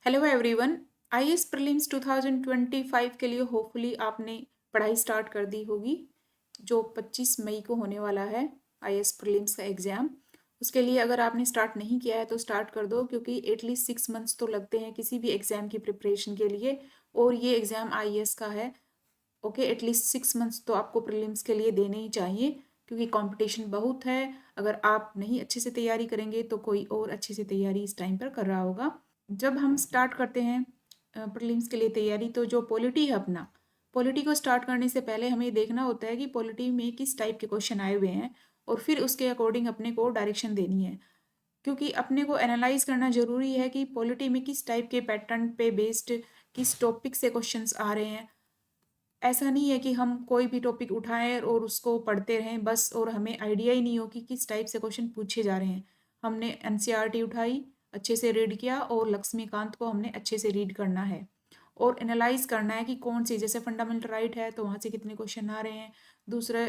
Hello everyone. IAS prelims 2025 के लिए hopefully आपने पढ़ाई स्टार्ट कर दी होगी। जो 25 मई को होने वाला है आईएएस प्रीलिम्स का एग्ज़ाम, उसके लिए अगर आपने स्टार्ट नहीं किया है तो स्टार्ट कर दो, क्योंकि एटलीस्ट 6 मंथ्स तो लगते हैं किसी भी एग्ज़ाम की प्रिपरेशन के लिए। और ये एग्ज़ाम आईएएस का है। ओके, एटलीस्ट 6 मंथ्स तो आपको प्रीलिम्स के लिए देने ही चाहिए, क्योंकि कंपटीशन बहुत है। अगर आप नहीं अच्छे से तैयारी करेंगे तो कोई और अच्छे से तैयारी इस टाइम पर कर रहा होगा। जब हम स्टार्ट करते हैं प्रीलिम्स के लिए तैयारी, तो जो पॉलिटी है अपना, पॉलिटी को स्टार्ट करने से पहले हमें देखना होता है कि पॉलिटी में किस टाइप के क्वेश्चन आए हुए हैं, और फिर उसके अकॉर्डिंग अपने को डायरेक्शन देनी है। क्योंकि अपने को एनालाइज करना जरूरी है कि पॉलिटी में किस टाइप के पैटर्न पे बेस्ड किस टॉपिक से क्वेश्चंस आ रहे हैं। ऐसा नहीं है कि हम कोई भी टॉपिक उठाएं और उसको पढ़ते रहें बस, और हमें आइडिया ही नहीं हो कि किस टाइप से क्वेश्चन पूछे जा रहे हैं। हमने एनसीईआरटी उठाई, अच्छे से रीड किया, और लक्ष्मीकांत को हमने अच्छे से रीड करना है और एनालाइज करना है कि कौन सी, जैसे फंडामेंटल राइट है तो वहाँ से कितने क्वेश्चन आ रहे हैं। दूसरे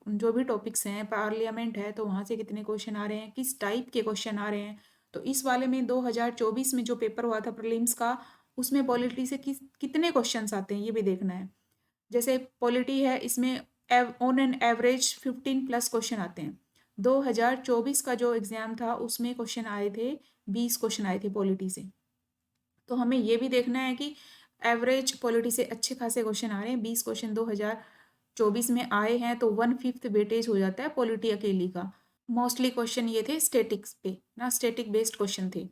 जो भी टॉपिक्स हैं, पार्लियामेंट है तो वहाँ से कितने क्वेश्चन आ रहे हैं, किस टाइप के क्वेश्चन आ रहे हैं। तो इस वाले में 2024 में जो पेपर हुआ था प्रीलिम्स का, उसमें पॉलिटी से कितने क्वेश्चन आते हैं ये भी देखना है। जैसे पॉलिटी है, इसमें ऑन एन एवरेज 15+ क्वेश्चन आते हैं। 2024 का जो एग्ज़ाम था उसमें क्वेश्चन आए थे, 20 क्वेश्चन आए थे पॉलिटी से। तो हमें ये भी देखना है कि एवरेज पॉलिटी से अच्छे खासे क्वेश्चन आ रहे हैं। 20 क्वेश्चन 2024 में आए हैं तो 1/5 वेटेज हो जाता है पॉलिटी अकेली का। मोस्टली क्वेश्चन ये थे स्टेटिक्स पे ना, स्टेटिक बेस्ड क्वेश्चन थे।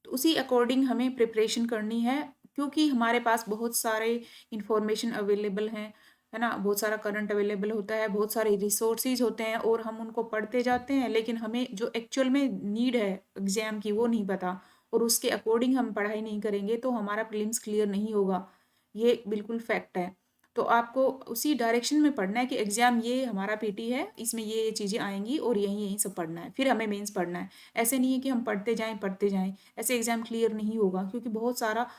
तो उसी अकॉर्डिंग हमें प्रिपरेशन करनी है, क्योंकि हमारे पास बहुत सारे इंफॉर्मेशन अवेलेबल हैं, है ना। बहुत सारा करंट अवेलेबल होता है, बहुत सारे रिसोर्सेज होते हैं, और हम उनको पढ़ते जाते हैं, लेकिन हमें जो एक्चुअल में नीड है एग्जाम की वो नहीं पता, और उसके अकॉर्डिंग हम पढ़ाई नहीं करेंगे तो हमारा प्रीलिम्स क्लियर नहीं होगा। ये बिल्कुल फैक्ट है। तो आपको उसी डायरेक्शन में पढ़ना है कि एग्जाम ये हमारा पीटी है, इसमें ये चीज़ें आएंगी और यही यही सब पढ़ना है, फिर हमें मेंस पढ़ना है। ऐसे नहीं है कि हम पढ़ते जाएं, ऐसे एग्ज़ाम क्लियर नहीं होगा, क्योंकि बहुत सारा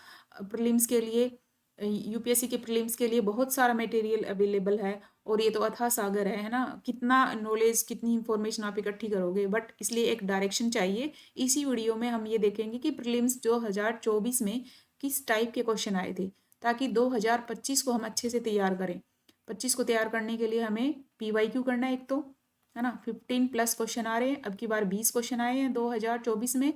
प्रीलिम्स के लिए, यूपीएससी के प्रीलिम्स के लिए बहुत सारा मटेरियल अवेलेबल है। और ये तो अथाह सागर है ना, कितना नॉलेज, कितनी इंफॉर्मेशन आप इकट्ठी करोगे, बट इसलिए एक डायरेक्शन चाहिए। इसी वीडियो में हम ये देखेंगे कि प्रीलिम्स 2024 में किस टाइप के क्वेश्चन आए थे, ताकि 2025 को हम अच्छे से तैयार करें। 25 को तैयार करने के लिए हमें पीवाईक्यू करना है एक तो, है ना। 15+ क्वेश्चन आ रहे हैं, अब की बार 20 क्वेश्चन आए हैं 2024 में।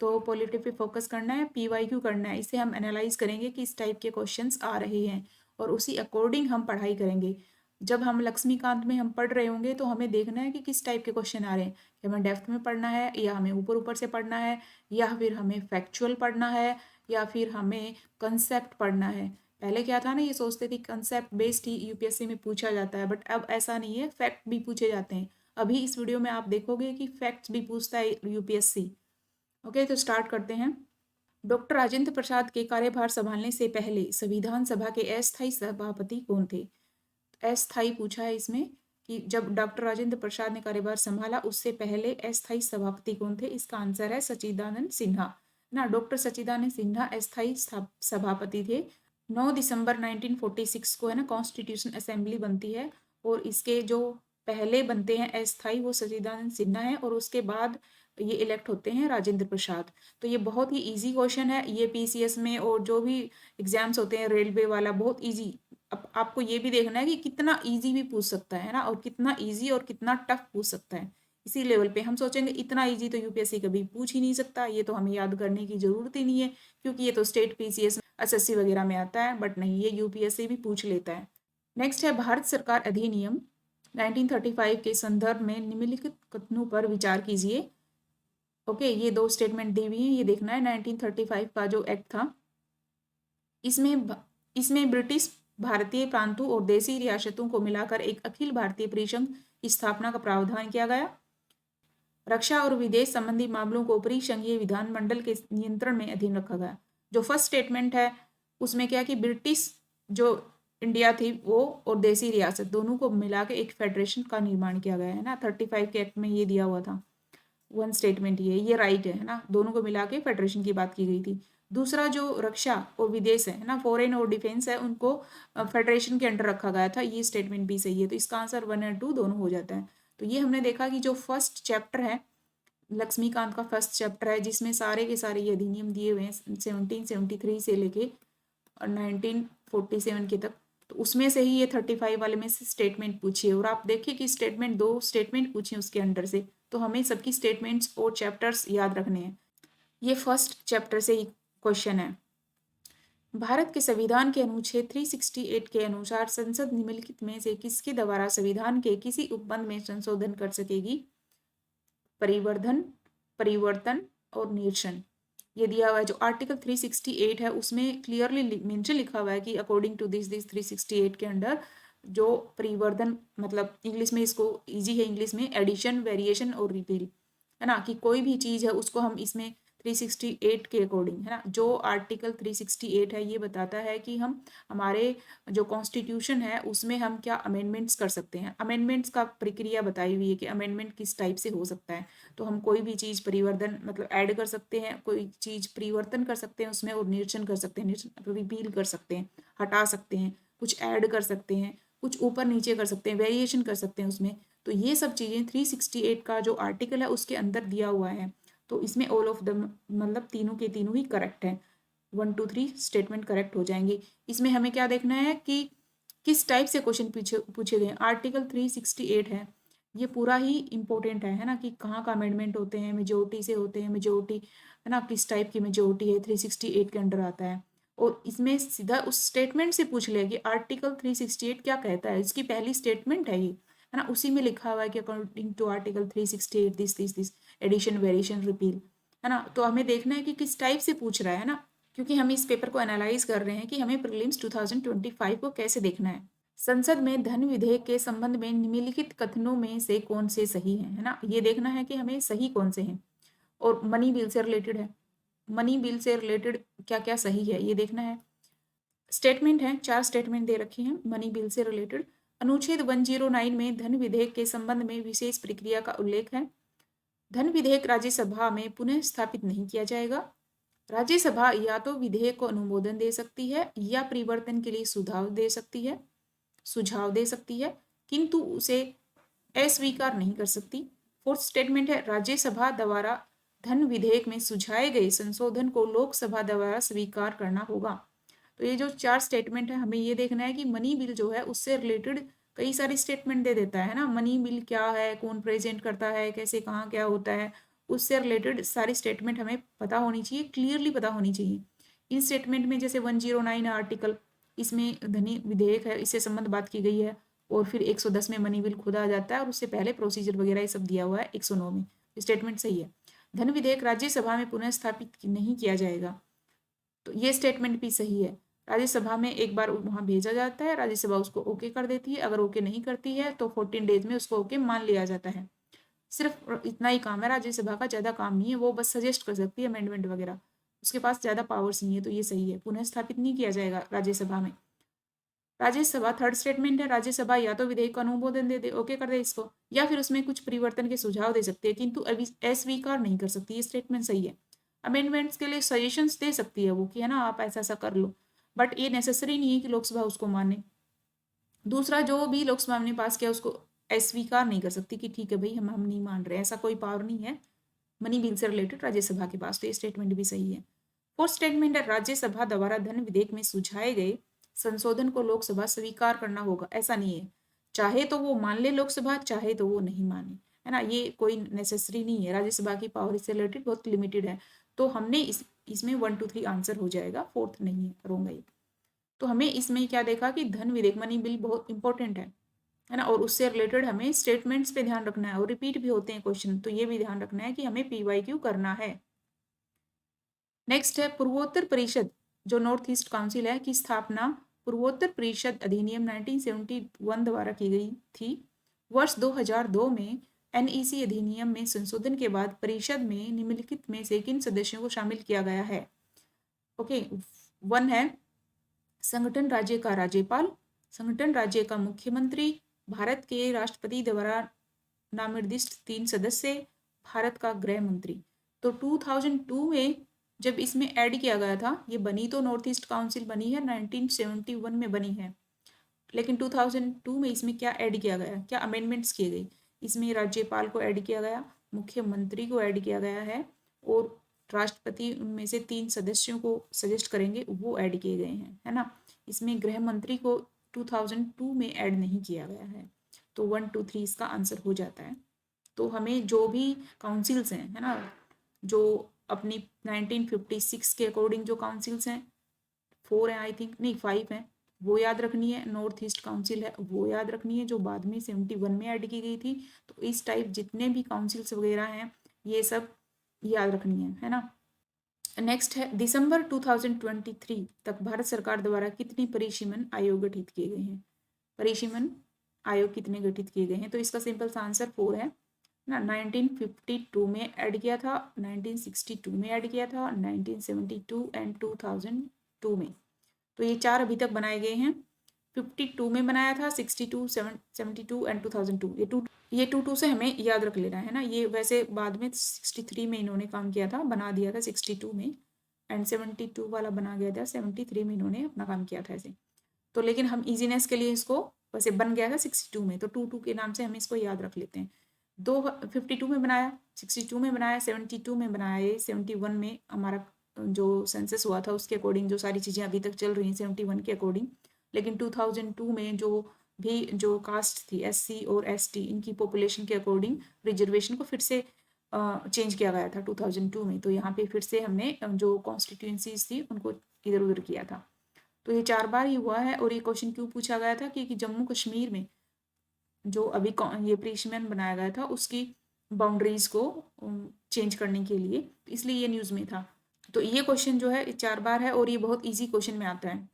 तो पॉलिटी पे फोकस करना है, पीवाईक्यू करना है। इसे हम एनालाइज करेंगे कि इस टाइप के क्वेश्चंस आ रहे हैं, और उसी अकॉर्डिंग हम पढ़ाई करेंगे। जब हम लक्ष्मीकांत में हम पढ़ रहे होंगे तो हमें देखना है कि किस टाइप के क्वेश्चन आ रहे हैं, कि हमें डेप्थ में पढ़ना है, या हमें ऊपर ऊपर से पढ़ना है, या फिर हमें फैक्चुअल पढ़ना है, या फिर हमें कंसेप्ट पढ़ना है। पहले क्या था ना, ये सोचते थे कंसेप्ट बेस्ड ही यूपीएससी में पूछा जाता है, बट अब ऐसा नहीं है, फैक्ट भी पूछे जाते हैं। अभी इस वीडियो में आप देखोगे कि फैक्ट्स भी पूछता है यूपीएससी। ओके, तो स्टार्ट करते हैं। डॉक्टर राजेंद्र प्रसाद के कार्यभार संभालने से पहले संविधान सभा के अस्थायी सभापति कौन थे। अस्थायी पूछा है इसमें, कि जब डॉक्टर राजेंद्र प्रसाद ने कार्यभार संभाला उससे पहले अस्थायी सभापति कौन थे। इसका आंसर है सच्चिदानंद सिन्हा ना। डॉक्टर सच्चिदानंद सिन्हा अस्थायी सभापति थे। 9 दिसंबर 1946 को, है ना, कॉन्स्टिट्यूशन असेंबली बनती है, और इसके जो पहले बनते हैं अस्थायी वो सच्चिदानंद सिन्हा है, और उसके बाद ये इलेक्ट होते हैं राजेंद्र प्रसाद। तो ये बहुत ही इजी क्वेश्चन है, ये पीसीएस में और जो भी एग्जाम्स होते हैं रेलवे वाला, बहुत इजी। अब आपको ये भी देखना है कि कितना इजी भी पूछ सकता है ना, और कितना इजी और कितना टफ पूछ सकता है। इसी लेवल पे हम सोचेंगे इतना इजी तो यूपीएससी कभी पूछ ही नहीं सकता, ये तो हमें याद करने की जरूरत ही नहीं है, क्योंकि ये तो स्टेट पीसीएस एसएससी वगैरह में आता है, बट नहीं, ये यूपीएससी भी पूछ लेता है। नेक्स्ट है भारत सरकार अधिनियम 1935 के संदर्भ में निम्नलिखित कथनों पर विचार कीजिए। ओके, ये दो स्टेटमेंट दी हुई है, ये देखना है। 1935 का जो एक्ट था, इसमें इसमें ब्रिटिश भारतीय प्रांतों और देसी रियासतों को मिलाकर एक अखिल भारतीय परिसंघ की स्थापना का प्रावधान किया गया। रक्षा और विदेश संबंधी मामलों को परिसंघीय विधानमंडल के नियंत्रण में अधीन रखा गया। जो फर्स्ट स्टेटमेंट है उसमें क्या कि ब्रिटिश जो इंडिया थी वो और देसी रियासत दोनों को मिला के एक फेडरेशन का निर्माण किया गया है ना। 35 के एक्ट में ये दिया हुआ था। वन स्टेटमेंट ये राइट है ना, दोनों को मिला के फेडरेशन की बात की गई थी। दूसरा जो रक्षा और विदेश है ना, फॉरेन और डिफेंस है, उनको फेडरेशन के अंडर रखा गया था। ये स्टेटमेंट भी सही है, तो इसका आंसर 1 और 2 दोनों हो जाता है। तो ये हमने देखा कि जो फर्स्ट चैप्टर है लक्ष्मीकांत का फर्स्ट चैप्टर है, जिसमें सारे के सारे ये अधिनियम दिए हुए हैं 1773 से लेके और 1947 के तक। तो उसमें से ही ये 35 वाले में से स्टेटमेंट पूछिए, और आप देखिए कि स्टेटमेंट 2 स्टेटमेंट पूछिए उसके अंडर से, तो हमें सबकी स्टेटमेंट्स और चैप्टर्स याद रखने हैं। ये फर्स्ट चैप्टर से ही क्वेश्चन है। भारत के संविधान के अनुच्छेद 368 के अनुसार संसद निम्नलिखित में से किसके द्वारा संविधान के किसी उपबंध में संशोधन कर सकेगी? परिवर्धन, परिवर्तन और निरसन। ये दिया हुआ है। जो आर्टिकल 368 है उसमें क्लियरली मेंशन लिखा हुआ है कि अकॉर्डिंग टू दिस 368 के अंडर जो परिवर्तन, मतलब इंग्लिश में इसको इजी है, इंग्लिश में एडिशन, वेरिएशन और रिपील, है ना, कि कोई भी चीज है उसको हम इसमें 368 के अकॉर्डिंग, है ना, जो आर्टिकल 368 है ये बताता है कि हम हमारे जो कॉन्स्टिट्यूशन है उसमें हम क्या अमेंडमेंट्स कर सकते हैं। अमेंडमेंट्स का प्रक्रिया बताई हुई है कि अमेंडमेंट किस टाइप से हो सकता है। तो हम कोई भी चीज परिवर्तन मतलब ऐड कर सकते हैं, कोई चीज परिवर्तन कर सकते हैं उसमें, और निरसन कर सकते हैं, रिपील कर सकते हैं, हटा सकते हैं, कुछ ऐड कर सकते हैं, कुछ ऊपर नीचे कर सकते हैं, वेरिएशन कर सकते हैं उसमें। तो ये सब चीजें 368 का जो आर्टिकल है उसके अंदर दिया हुआ है। तो इसमें ऑल ऑफ द मतलब तीनों के तीनों ही करेक्ट है, 1 2 3 स्टेटमेंट करेक्ट हो जाएंगे। इसमें हमें क्या देखना है कि किस टाइप से क्वेश्चन पूछे गए। आर्टिकल 368 है, ये पूरा ही इंपॉर्टेंट है ना, कि कहाँ का अमेंडमेंट होते हैं, मेजोरिटी से होते हैं, मेजोरिटी, है ना, किस टाइप की मेजोरिटी है 368 के अंडर आता है। और इसमें सीधा उस स्टेटमेंट से पूछ ले कि आर्टिकल 368 क्या कहता है, इसकी पहली स्टेटमेंट है ये, है ना, उसी में लिखा हुआ है कि according to article 368 this addition, variation, repeal, है ना। तो हमें देखना है कि किस टाइप से पूछ रहा है ना, क्योंकि हम इस पेपर को एनालाइज कर रहे हैं कि हमें प्रीलिम्स 2025 को कैसे देखना है। संसद में धन विधेयक के संबंध में निम्नलिखित कथनों में से कौन से सही हैं, है ना, ये देखना है कि हमें सही कौन से हैं। और मनी बिल से रिलेटेड है, मनी बिल से रिलेटेड क्या क्या सही है ये देखना है। स्टेटमेंट है, 4 स्टेटमेंट दे रखे हैं मनी बिल से रिलेटेड। अनुच्छेद 109 में धन विधेयक के संबंध में विशेष प्रक्रिया का उल्लेख है। धन विधेयक राज्यसभा में पुनः स्थापित नहीं किया जाएगा। राज्यसभा या तो विधेयक को अनुमोदन दे सकती है या परिवर्तन के लिए सुझाव दे सकती है, किंतु उसे अस्वीकार नहीं कर सकती। फोर्थ स्टेटमेंट है, राज्यसभा द्वारा धन विधेयक में सुझाए गए संशोधन को लोकसभा द्वारा स्वीकार करना होगा। तो ये जो 4 स्टेटमेंट है, हमें ये देखना है कि मनी बिल जो है उससे रिलेटेड कई सारी स्टेटमेंट दे देता है ना, मनी बिल क्या है, कौन प्रेजेंट करता है, कैसे कहाँ क्या होता है, उससे रिलेटेड सारी स्टेटमेंट हमें पता होनी चाहिए, क्लियरली पता होनी चाहिए। इन स्टेटमेंट में जैसे 109 आर्टिकल, इसमें धनी विधेयक है, इससे संबंध बात की गई है, और फिर 110 में मनी बिल खुद आ जाता है, और उससे पहले प्रोसीजर वगैरह ये सब दिया हुआ है 109 में। स्टेटमेंट सही है। धन विधेयक राज्यसभा में पुनः स्थापित नहीं किया जाएगा, तो ये स्टेटमेंट भी सही है। राज्यसभा में एक बार वहां भेजा जाता है, राज्यसभा उसको ओके कर देती है, अगर ओके नहीं करती है तो 14 डेज में उसको ओके मान लिया जाता है। सिर्फ इतना ही काम है राज्यसभा का, ज्यादा काम नहीं है, वो बस सजेस्ट कर सकती है अमेंडमेंट वगैरह, उसके पास ज्यादा पावर्स नहीं है। तो ये सही है, पुनः स्थापित नहीं किया जाएगा राज्यसभा में। राज्यसभा, थर्ड स्टेटमेंट है, राज्यसभा या तो विधेयक का अनुमोदन दे दे, ओके कर दे इसको, या फिर उसमें कुछ परिवर्तन के सुझाव दे सकती है, किंतु अभी अस्वीकार नहीं कर सकती। ये स्टेटमेंट सही है। अमेंडमेंट्स के लिए सजेशंस दे सकती है वो, कि है ना आप ऐसा ऐसा कर लो, बट ये नेसेसरी नहीं है कि लोकसभा उसको माने। दूसरा, जो भी लोकसभा ने पास किया उसको अस्वीकार नहीं कर सकती कि ठीक है भाई हम नहीं मान रहे, ऐसा कोई पावर नहीं है मनी बिल से रिलेटेड राज्यसभा के पास। तो ये स्टेटमेंट भी सही है। फोर्थ स्टेटमेंट है, राज्यसभा द्वारा धन विधेयक में सुझाए गए संशोधन को लोकसभा स्वीकार करना होगा। ऐसा नहीं है, चाहे तो वो मान ले लोकसभा, चाहे तो वो नहीं माने, है ना, ये कोई नेसेसरी नहीं है। राज्यसभा की पावर इससे रिलेटेड बहुत लिमिटेड है। तो हमने इसमें 1 2 3 आंसर हो जाएगा, फोर्थ नहीं है, रोंग है। तो हमें इसमें क्या देखा कि धन विधेयक मनी बिल बहुत इंपॉर्टेंट है ना, और उससे रिलेटेड हमें स्टेटमेंट्स पे ध्यान रखना है, और रिपीट भी होते हैं क्वेश्चन, तो ये भी ध्यान रखना है कि हमें PYQ करना है। नेक्स्ट है पूर्वोत्तर परिषद, जो नॉर्थ ईस्ट काउंसिल है, की स्थापना पूर्वोत्तर परिषद अधिनियम 1971 द्वारा की गई थी। वर्ष 2002 में NEC अधिनियम में संशोधन के बाद परिषद में निम्नलिखित में से किन सदस्यों को शामिल किया गया है? ओके, 1 है संगठन राज्य का राज्यपाल, संगठन राज्य का मुख्यमंत्री, भारत के राष्ट्रपति द्वारा नामनिर्दिष्ट 3 सदस्य, भारत का गृह मंत्री। तो 2002 में जब इसमें ऐड किया गया था, ये बनी तो नॉर्थ ईस्ट काउंसिल बनी है, 1971 में बनी है, लेकिन 2002 में इसमें क्या ऐड किया गया, क्या अमेंडमेंट्स किए गए? इसमें राज्यपाल को ऐड किया गया, मुख्यमंत्री को ऐड किया गया है और राष्ट्रपति में से 3 सदस्यों को सजेस्ट करेंगे वो ऐड किए गए हैं, है ना। इसमें गृह मंत्री को 2002 में ऐड नहीं किया गया है। तो 1 2 3 इसका आंसर हो जाता है। तो हमें जो भी काउंसिल्स हैं, है ना, जो अपनी 1956 के अकॉर्डिंग जो काउंसिल्स हैं, 4 हैं आई थिंक, नहीं 5 हैं, वो याद रखनी है। नॉर्थ ईस्ट काउंसिल है वो याद रखनी है जो बाद में 71 में ऐड की गई थी। तो इस टाइप जितने भी काउंसिल्स वगैरह हैं ये सब याद रखनी है ना। नेक्स्ट है दिसंबर 2023 तक भारत सरकार द्वारा कितने परिसीमन आयोग गठित किए गए हैं। परिसीमन आयोग कितने गठित किए गए हैं, तो इसका सिंपल सा आंसर 4 है ना। 1952 में ऐड किया था, 1962 में ऐड किया था, 1972 एंड 2002 में। तो ये 4 अभी तक बनाए गए हैं। 52 में बनाया था, 62, 72 एंड 2002। ये 22 से हमें याद रख लेना है ना। ये वैसे बाद में 63 में इन्होंने काम किया था, बना दिया था 62 में, एंड 72 वाला बना गया था 73 में इन्होंने अपना काम किया था ऐसे। तो लेकिन हम इजीनेस के लिए इसको वैसे बन गया था 62 में, तो 22 के नाम से हम इसको याद रख लेते हैं। 52 में बनाया, 62 में बनाया, 72 में बनाया, ये 71 में हमारा जो सेंसस हुआ था उसके अकॉर्डिंग जो सारी चीज़ें अभी तक चल रही हैं 71 के अकॉर्डिंग। लेकिन 2002 में जो कास्ट थी SC और ST, इनकी पॉपुलेशन के अकॉर्डिंग रिजर्वेशन को फिर से चेंज किया गया था 2002 में। तो यहाँ पे फिर से हमने जो कॉन्स्टिट्यूंसीज थी उनको इधर उधर किया था। तो ये 4 बार ही हुआ है। और ये क्वेश्चन क्यों पूछा गया था कि जम्मू कश्मीर में जो अभी ये परिसीमन बनाया गया था उसकी बाउंड्रीज को चेंज करने के लिए, इसलिए ये न्यूज़ में था। तो ये क्वेश्चन जो है 4 बार है और ये बहुत ईजी क्वेश्चन में आता है।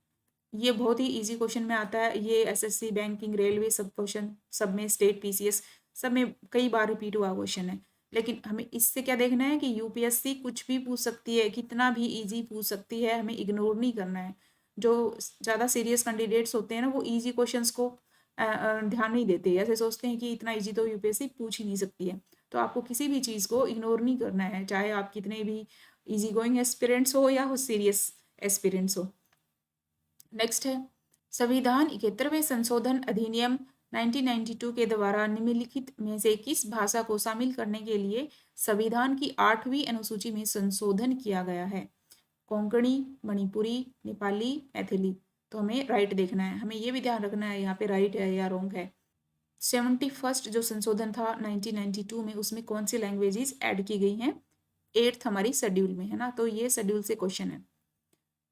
ये बहुत ही इजी क्वेश्चन में आता है। ये SSC, बैंकिंग, रेलवे सब क्वेश्चन सब में, स्टेट PCS सब में कई बार रिपीट हुआ क्वेश्चन है। लेकिन हमें इससे क्या देखना है कि UPSC कुछ भी पूछ सकती है, कितना भी इजी पूछ सकती है, हमें इग्नोर नहीं करना है। जो ज़्यादा सीरियस कैंडिडेट्स होते हैं ना वो इजी क्वेश्चंस को ध्यान नहीं देते, ऐसे सोचते हैं कि इतना इजी तो UPSC पूछ ही नहीं सकती है। तो आपको किसी भी चीज़ को इग्नोर नहीं करना है, चाहे आप कितने भी इजी गोइंग एस्पिरेंट्स हो या हो सीरियस एस्पिरेंट्स हो। नेक्स्ट है संविधान 71वें संशोधन अधिनियम 1992 के द्वारा निम्नलिखित में से किस भाषा को शामिल करने के लिए संविधान की 8वीं अनुसूची में संशोधन किया गया है। कोंकणी, मणिपुरी, नेपाली, मैथिली। तो हमें राइट देखना है, हमें ये भी ध्यान रखना है यहाँ पे राइट है या रॉन्ग है। 71st जो संशोधन था 1992 में, उसमें कौन सी लैंग्वेजेस ऐड की गई हैं। 8th हमारी शेड्यूल में है ना, तो ये शेड्यूल से क्वेश्चन है।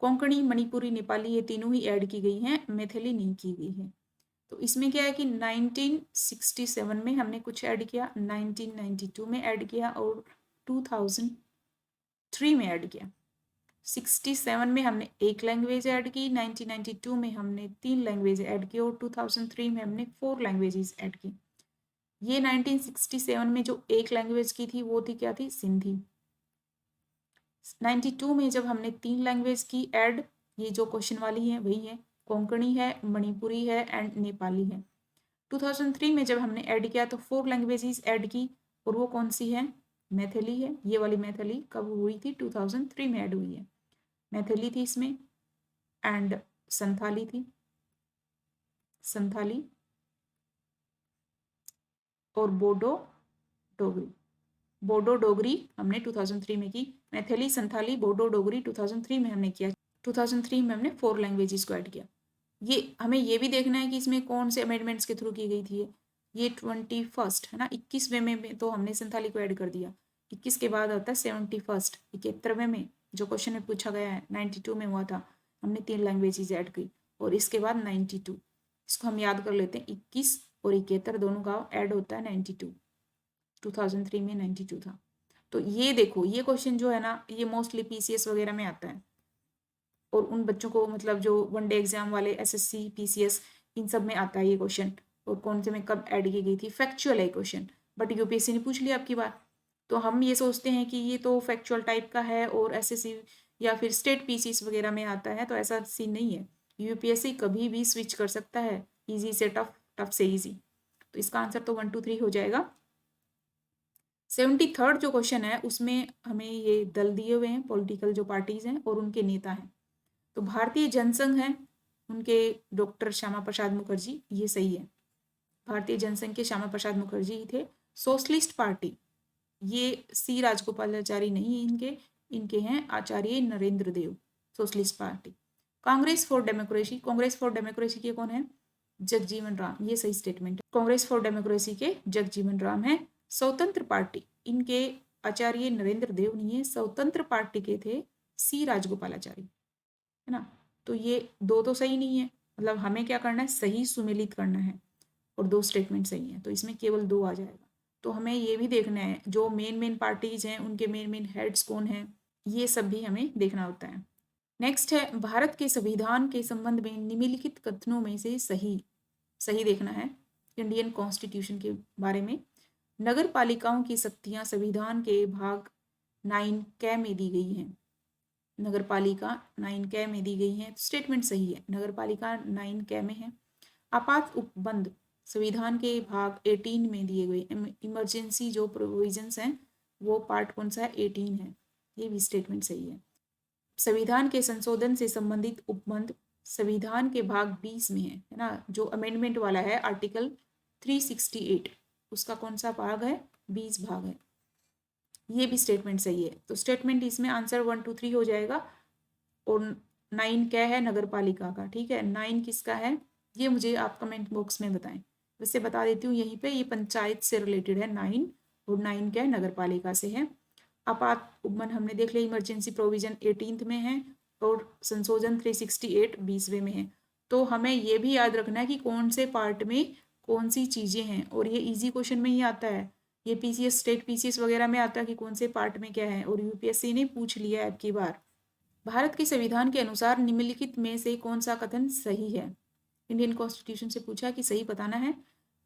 कोंकणी, मणिपुरी, नेपाली ये तीनों ही ऐड की गई हैं, मैथिली नहीं की गई है। तो इसमें क्या है कि 1967 में हमने कुछ ऐड किया, 1992 में ऐड किया और 2003 में ऐड किया। 67 में हमने एक लैंग्वेज ऐड की, 1992 में हमने 3 लैंग्वेज ऐड की और 2003 में हमने 4 लैंग्वेजेस ऐड की। ये 1967 में जो एक लैंग्वेज की थी वो थी क्या थी, सिंधी। 92 में जब हमने 3 लैंग्वेज की ऐड, ये जो क्वेश्चन वाली है वही है, कोंकणी है, मणिपुरी है एंड नेपाली है। 2003 में जब हमने ऐड किया तो 4 लैंग्वेजेस ऐड की और वो कौन सी है, मैथिली है। ये वाली मैथिली कब हुई थी, 2003 में ऐड हुई है। मैथिली थी इसमें एंड संथाली थी, संथाली और बोडो डोगरी। बोडो डोगरी हमने 2003 में की, मैथिली, संथाली, बोडो डोगरी 2003 में हमने किया। 2003 में हमने 4 लैंग्वेजेस को ऐड किया। ये हमें ये भी देखना है कि इसमें कौन से अमेंडमेंट्स के थ्रू की गई थी ये 21st है ना। 21वें में तो हमने संथाली को ऐड कर दिया, 21 के बाद आता है 71st, 71वें में जो क्वेश्चन में पूछा गया है 92 में हुआ था, हमने 3 लैंग्वेजेस ऐड की और इसके बाद 92। इसको हम याद कर लेते हैं, 21 और 71 दोनों का ऐड होता है 92। 2003 में 92 था। तो ये देखो ये क्वेश्चन जो है ना ये मोस्टली PCS वगैरह में आता है और उन बच्चों को मतलब जो 1 डे एग्जाम वाले SSC PCS इन सब में आता है ये क्वेश्चन, और कौन से में कब ऐड की गई थी, फैक्चुअल है क्वेश्चन, बट UPSC ने पूछ लिया आपकी बात। तो हम ये सोचते हैं कि ये तो फैक्चुअल टाइप का है और SSC या फिर स्टेट PCS वगैरह में आता है, तो ऐसा सीन नहीं है। UPSC कभी भी स्विच कर सकता है, ईजी से टफ, टफ से ईजी। तो इसका आंसर तो 1 2 3 हो जाएगा। 73rd जो क्वेश्चन है उसमें हमें ये दल दिए हुए हैं, पॉलिटिकल जो पार्टीज हैं और उनके नेता हैं। तो भारतीय जनसंघ है, उनके डॉक्टर श्यामा प्रसाद मुखर्जी, ये सही है। भारतीय जनसंघ के श्यामा प्रसाद मुखर्जी ही थे। सोशलिस्ट पार्टी, ये सी राजगोपालाचारी नहीं है, इनके हैं Acharya Narendra Dev, socialist party. Congress for Democracy के कौन है? जगजीवन राम, ये सही स्टेटमेंट है। कांग्रेस फॉर डेमोक्रेसी के जगजीवन राम है। स्वतंत्र पार्टी, इनके आचार्य नरेंद्र देव नहीं है, स्वतंत्र पार्टी के थे सी राजगोपालाचारी, है ना। तो ये दो तो सही नहीं है, मतलब हमें क्या करना है, सही सुमेलित करना है, और दो स्टेटमेंट सही है, तो इसमें केवल दो आ जाएगा। तो हमें ये भी देखना है जो मेन पार्टीज हैं उनके मेन हेड्स कौन हैं, ये सब भी हमें देखना होता है। नेक्स्ट है, भारत के संविधान के संबंध में निम्नलिखित कथनों में से सही देखना है। इंडियन कॉन्स्टिट्यूशन के बारे में, नगर पालिकाओं की शक्तियां संविधान के भाग 9 कै में दी गई हैं। नगर पालिका 9 कै में दी गई हैं, स्टेटमेंट सही है, नगर पालिका 9 कै में है। आपात उपबंध संविधान के भाग 18 में दिए गए, इमरजेंसी जो प्रोविजंस हैं वो पार्ट कौन सा है, 18 है, ये भी स्टेटमेंट सही है। संविधान के संशोधन से संबंधित उपबंध संविधान के भाग 20 में है ना, जो अमेंडमेंट वाला है आर्टिकल 368, उसका कौन सा भाग है, 20 भाग है, ये भी स्टेटमेंट सही है। तो स्टेटमेंट इसमें आंसर 1 2 3 हो जाएगा। और 9 क्या है, नगर पालिका का, ठीक है, 9 किसका है, ये मुझे आप कमेंट बॉक्स में बताएं। वैसे बता देती हूँ यहीं पे, ये पंचायत से रिलेटेड है 9, और 9 क्या है, नगर पालिका से है। आपात उपबंध हमने देख लिया, इमरजेंसी प्रोविजन 18th में है, और संशोधन 368 20वें में है। तो हमें ये भी याद रखना है कि कौन से पार्ट में कौन सी चीजें हैं, और ये इजी क्वेश्चन में ही आता है, ये पीसीएस स्टेट पीसीएस वगैरह में आता है कि कौन से पार्ट में क्या है, और यूपीएससी ने पूछ लिया है अब की बार। भारत के संविधान के अनुसार निम्नलिखित में से कौन सा कथन सही है? इंडियन कॉन्स्टिट्यूशन से पूछा कि सही बताना है।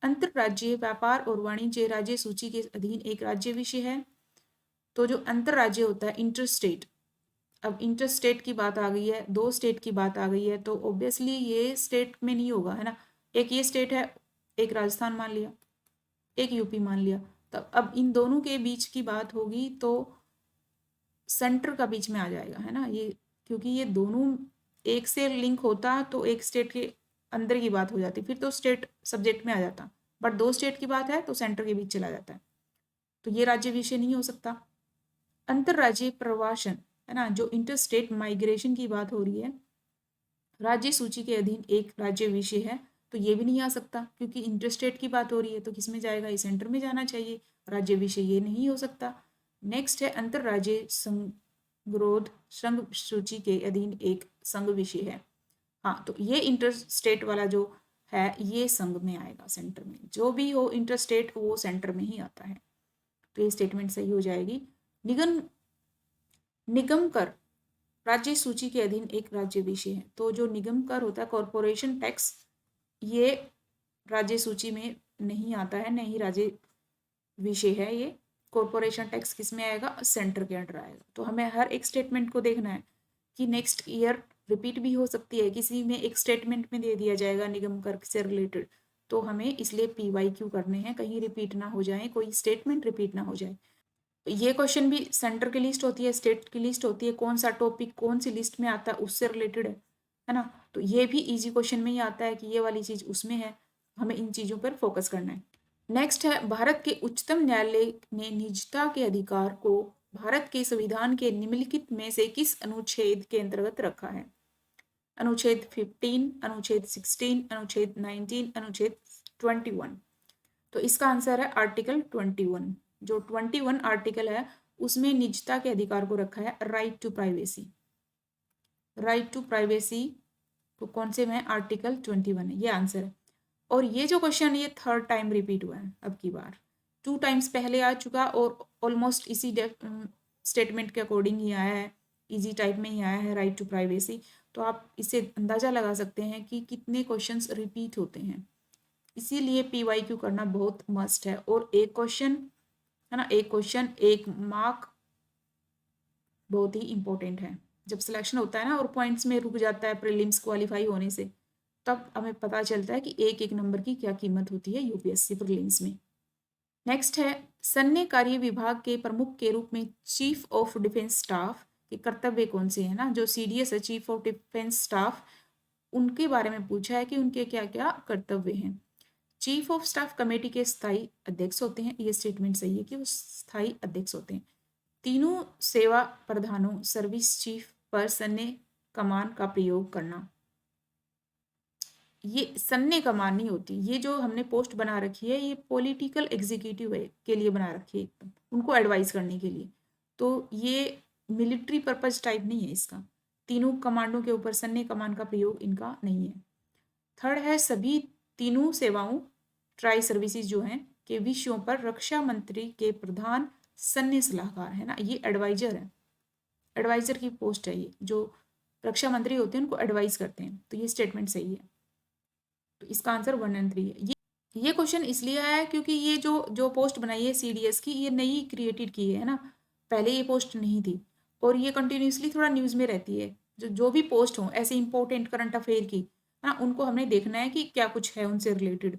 अंतरराज्यीय व्यापार और वाणिज्य राज्य सूची के अधीन एक राज्य विषय है। तो जो अंतरराज्य होता है, इंटर स्टेट, अब इंटर स्टेट की बात आ गई है, दो स्टेट की बात आ गई है, तो ऑब्वियसली ये स्टेट में नहीं होगा, है ना। एक ये स्टेट है, एक राजस्थान मान लिया, एक यूपी मान लिया, तब अब इन दोनों के बीच की बात होगी तो सेंटर का बीच में आ जाएगा, है ना ये, क्योंकि ये दोनों एक से लिंक होता तो एक स्टेट के अंदर की बात हो जाती, फिर तो स्टेट सब्जेक्ट में आ जाता, बट दो स्टेट की बात है तो सेंटर के बीच चला जाता है, तो ये राज्य विषय नहीं हो सकता। अंतरराज्यीय प्रवासन, है ना, जो इंटर स्टेट माइग्रेशन की बात हो रही है, राज्य सूची के अधीन एक राज्य विषय है, तो ये भी नहीं आ सकता, क्योंकि इंटर स्टेट की बात हो रही है, तो किस में जाएगा, ये सेंटर में जाना चाहिए, राज्य विषय ये नहीं हो सकता। नेक्स्ट है, अंतरराज्यीय संगरोध संघ सूची के अधीन एक संघ विषय है। हाँ, तो ये इंटर स्टेट वाला जो है ये संघ में आएगा, सेंटर में, जो भी हो इंटर स्टेट वो सेंटर में ही आता है, तो ये स्टेटमेंट सही हो जाएगी। निगम कर राज्य सूची के अधीन एक राज्य विषय है, तो जो निगम कर होता है, कॉरपोरेशन टैक्स, ये राज्य सूची में नहीं आता है, नहीं राज्य विषय है ये। कॉरपोरेशन टैक्स किस में आएगा, सेंटर के अंडर आएगा। तो हमें हर एक स्टेटमेंट को देखना है कि नेक्स्ट ईयर रिपीट भी हो सकती है, किसी में एक स्टेटमेंट में दे दिया जाएगा निगम कर से रिलेटेड, तो हमें इसलिए PYQ करने हैं, कहीं रिपीट ना हो जाए, कोई स्टेटमेंट रिपीट ना हो जाए। ये क्वेश्चन भी सेंटर की लिस्ट होती है, स्टेट की लिस्ट होती है, कौन सा टॉपिक कौन सी लिस्ट में आता है उससे रिलेटेड है ना, तो ये भी इजी क्वेश्चन में ही आता है कि ये वाली चीज उसमें है, हमें इन चीजों पर फोकस करना है। नेक्स्ट है, भारत के उच्चतम न्यायालय ने निजता के अधिकार को भारत के संविधान के निम्नलिखित में से किस अनुच्छेद के अंतर्गत रखा है? अनुच्छेद 15, अनुच्छेद 16, अनुच्छेद 19, अनुच्छेद 21। तो इसका आंसर है आर्टिकल 21। जो 21 आर्टिकल है उसमें निजता के अधिकार को रखा है, right to privacy. Right to privacy तो कौन से में आर्टिकल 21 है, ये आंसर है। और ये जो क्वेश्चन ये थर्ड टाइम रिपीट हुआ है अब की बार, 2 टाइम्स पहले आ चुका और ऑलमोस्ट इसी स्टेटमेंट के अकॉर्डिंग ही आया है, इजी टाइप में ही आया है, राइट टू प्राइवेसी। तो आप इससे अंदाजा लगा सकते हैं कि कितने क्वेश्चंस रिपीट होते हैं, इसीलिए PYQ करना बहुत मस्ट है। और एक क्वेश्चन है ना, एक क्वेश्चन एक मार्क बहुत ही इंपॉर्टेंट है। जब सिलेक्शन होता है ना और पॉइंट्स में रुक जाता है प्रीलिम्स क्वालिफाई होने से, तब हमें पता चलता है कि एक एक नंबर की क्या कीमत होती है यूपीएससी प्रीलिम्स में। नेक्स्ट है, सैन्य कार्य विभाग के प्रमुख के रूप में चीफ ऑफ डिफेंस स्टाफ के कर्तव्य कौन से हैं ना, जो CDS है, चीफ ऑफ डिफेंस स्टाफ, उनके बारे में पूछा है कि उनके क्या क्या कर्तव्य हैं। चीफ ऑफ स्टाफ कमेटी के स्थायी अध्यक्ष होते हैं, ये स्टेटमेंट सही है कि वो स्थायी अध्यक्ष होते हैं। तीनों सेवा प्रधानों सर्विस चीफ पर सन्ने कमान का प्रयोग करना, ये सन्ने कमान नहीं होती, ये जो हमने पोस्ट बना रखी है ये पॉलिटिकल एग्जीक्यूटिव है के लिए बना रखी है, एकदम उनको एडवाइस करने के लिए, तो ये मिलिट्री पर्पज टाइप नहीं है इसका। तीनों कमांडों के ऊपर सन्ने कमान का प्रयोग इनका नहीं है। थर्ड है सभी तीनों सेवाओं ट्राई सर्विसेज जो हैं के विषयों पर रक्षा मंत्री के प्रधान सन्नी सलाहकार है ना, ये एडवाइजर है, एडवाइजर की पोस्ट है ये, जो रक्षा मंत्री होते हैं उनको एडवाइस करते हैं, तो ये स्टेटमेंट सही है। तो इसका आंसर 1 और 3 है। ये क्वेश्चन इसलिए आया है क्योंकि ये जो पोस्ट बनाई है सीडीएस की, ये नई क्रिएटेड की है ना, पहले ये पोस्ट नहीं थी, और ये कंटिन्यूसली थोड़ा न्यूज़ में रहती है। जो भी पोस्ट हो ऐसे इंपॉर्टेंट करंट अफेयर की, है ना, उनको हमने देखना है कि क्या कुछ है उनसे रिलेटेड।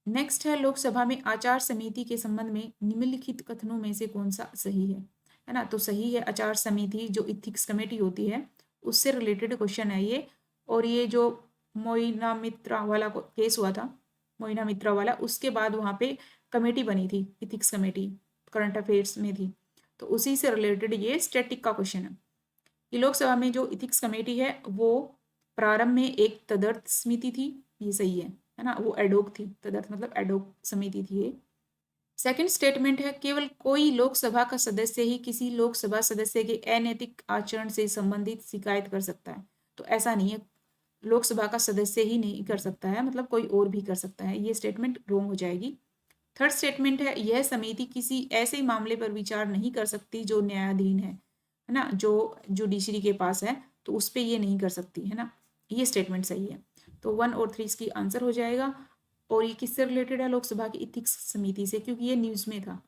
नेक्स्ट है लोकसभा में आचार समिति के संबंध में निम्नलिखित कथनों में से कौन सा सही है ना, तो सही है आचार समिति जो इथिक्स कमेटी होती है उससे रिलेटेड क्वेश्चन है ये। और ये जो मोइना मित्रा वाला केस हुआ था, मोइना मित्रा वाला, उसके बाद वहाँ पे कमेटी बनी थी, इथिक्स कमेटी करंट अफेयर्स में थी, तो उसी से रिलेटेड ये स्टैटिक का क्वेश्चन है कि लोकसभा में जो इथिक्स कमेटी है वो प्रारंभ में एक तदर्थ समिति थी, ये सही है ना, वो एडोक थी, तदर्थ मतलब एडोक समिति थी ये। सेकंड स्टेटमेंट है केवल कोई लोकसभा का सदस्य ही किसी लोकसभा सदस्य के अनैतिक आचरण से संबंधित शिकायत कर सकता है, तो ऐसा नहीं है, लोकसभा का सदस्य ही नहीं कर सकता है, मतलब कोई और भी कर सकता है, ये स्टेटमेंट रॉन्ग हो जाएगी। थर्ड स्टेटमेंट है यह समिति किसी ऐसे मामले पर विचार नहीं कर सकती जो न्यायाधीन है ना, जो जुडिशरी के पास है, तो उस पर ये नहीं कर सकती है ना, ये स्टेटमेंट सही है। तो 1 और 3 इसकी आंसर हो जाएगा। और ये किससे रिलेटेड है, लोकसभा की इथिक्स समिति से, क्योंकि ये न्यूज़ में था।